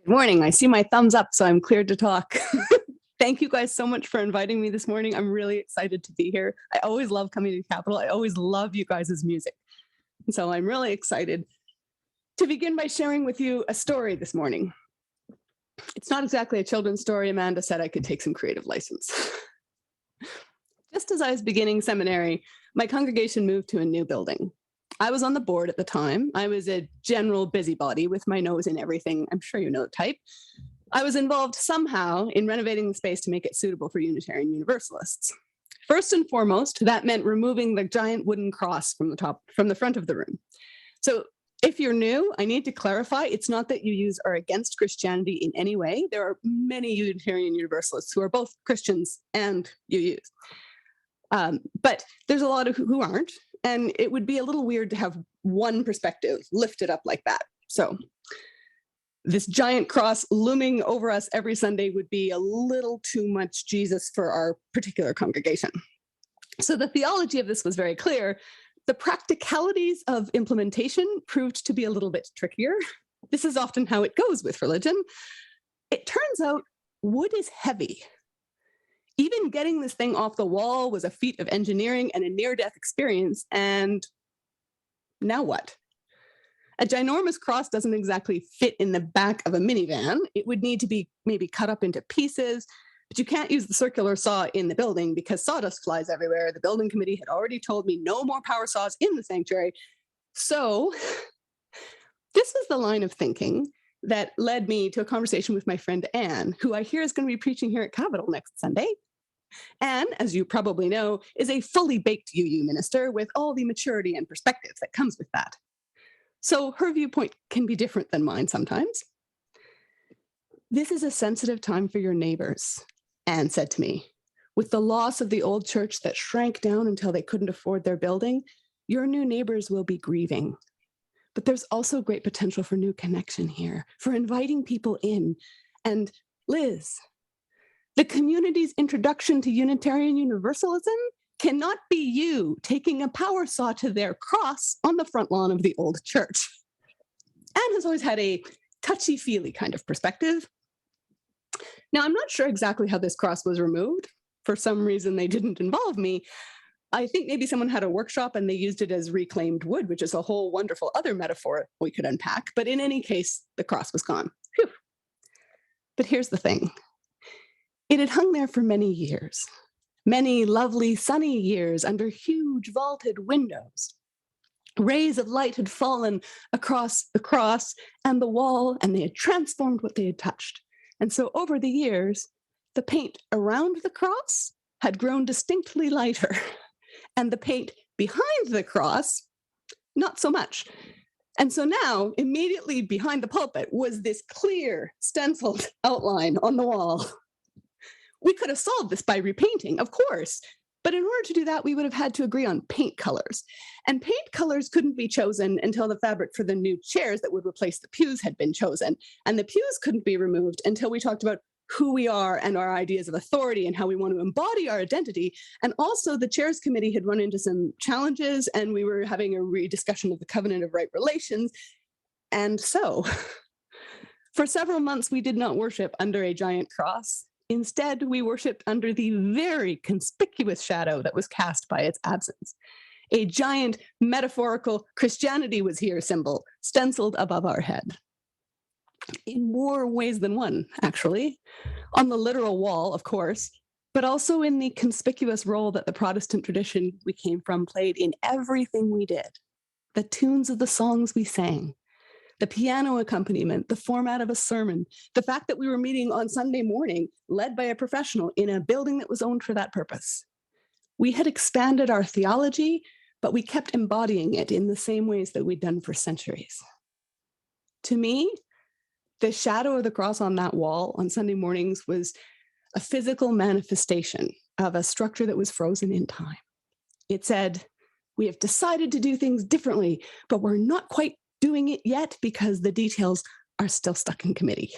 Morning. I see my thumbs up, so I'm cleared to talk. Thank you guys so much for inviting me this morning. I'm really excited to be here. I always love coming to Capitol. I always love you guys' music. And so I'm really excited to begin by sharing with you a story this morning. It's not exactly a children's story. Amanda said I could take some creative license. Just as I was beginning seminary, my congregation moved to a new building. I was on the board at the time. I was a general busybody with my nose in everything. I'm sure you know the type. I was involved somehow in renovating the space to make it suitable for Unitarian Universalists. First and foremost, that meant removing the giant wooden cross from the front of the room. So if you're new, I need to clarify, it's not that UUs are against Christianity in any way. There are many Unitarian Universalists who are both Christians and UUs. But there's a lot of who aren't, and it would be a little weird to have one perspective lifted up like that. So this giant cross looming over us every Sunday would be a little too much Jesus for our particular congregation. So the theology of this was very clear. The practicalities of implementation proved to be a little bit trickier. This is often how it goes with religion. It turns out wood is heavy. Even getting this thing off the wall was a feat of engineering and a near-death experience, and now what? A ginormous cross doesn't exactly fit in the back of a minivan. It would need to be maybe cut up into pieces, but you can't use the circular saw in the building because sawdust flies everywhere. The building committee had already told me no more power saws in the sanctuary. So this was the line of thinking that led me to a conversation with my friend Anne, who I hear is going to be preaching here at Capitol next Sunday. Anne, as you probably know, is a fully baked UU minister with all the maturity and perspective that comes with that. So her viewpoint can be different than mine sometimes. This is a sensitive time for your neighbors, Anne said to me. With the loss of the old church that shrank down until they couldn't afford their building, your new neighbors will be grieving. But there's also great potential for new connection here, for inviting people in. And Liz, the community's introduction to Unitarian Universalism cannot be you taking a power saw to their cross on the front lawn of the old church. Anne has always had a touchy-feely kind of perspective. Now, I'm not sure exactly how this cross was removed. For some reason, they didn't involve me. I think maybe someone had a workshop and they used it as reclaimed wood, which is a whole wonderful other metaphor we could unpack. But in any case, the cross was gone. Phew. But here's the thing. It had hung there for many years, many lovely sunny years under huge vaulted windows. Rays of light had fallen across the cross and the wall, and they had transformed what they had touched. And so over the years, the paint around the cross had grown distinctly lighter, and the paint behind the cross, not so much. And so now, immediately behind the pulpit was this clear, stenciled outline on the wall. We could have solved this by repainting, of course, but in order to do that, we would have had to agree on paint colors. And paint colors couldn't be chosen until the fabric for the new chairs that would replace the pews had been chosen. And the pews couldn't be removed until we talked about who we are and our ideas of authority and how we want to embody our identity. And also the chairs committee had run into some challenges, and we were having a rediscussion of the covenant of right relations. And so for several months, we did not worship under a giant cross. Instead, we worshiped under the very conspicuous shadow that was cast by its absence. A giant metaphorical Christianity was here symbol stenciled above our head. In more ways than one, actually. On the literal wall, of course, but also in the conspicuous role that the Protestant tradition we came from played in everything we did. The tunes of the songs we sang, the piano accompaniment, the format of a sermon, the fact that we were meeting on Sunday morning, led by a professional in a building that was owned for that purpose. We had expanded our theology, but we kept embodying it in the same ways that we'd done for centuries. To me, the shadow of the cross on that wall on Sunday mornings was a physical manifestation of a structure that was frozen in time. It said, we have decided to do things differently, but we're not quite doing it yet because the details are still stuck in committee.